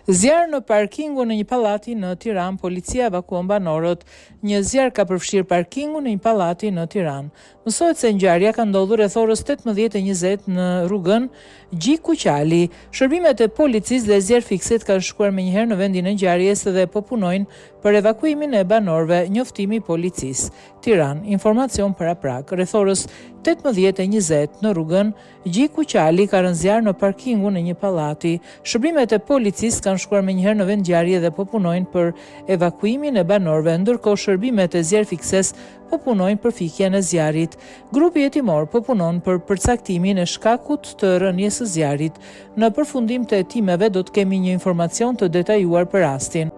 Zjarr në parkingun në një pallati në Tiranë, policia evakuon banorët. Një zjarr ka përfshirë parkingun në një pallati në Tiranë. Mësohet se ngjarja ka ndodhur rreth orës 18:20 në rrugën Gjiku Qali. Shërbimet e policisë dhe zjarrfikësit kanë shkuar menjëherë në vendin e ngjarjes dhe po punojnë për evakuimin e banorëve, njoftimi i policisë. Tiranë, informacion para prag. Rreth orës 18:20 në rrugën Gjiku Qali ka rënë zjarr në parkingun e një pallati. Shërbimet e policisë kanë shkuar menjëherë në vend ngjarje dhe po punojnë për evakuimin e banorëve, ndërkohë shërbimet e zjarrfikses po punojnë për fikjen e zjarrit. Grupi hetimor po punon për përcaktimin e shkakut të rënies së zjarrit. Në përfundim të hetimeve do të kemi një informacion të detajuar për rastin.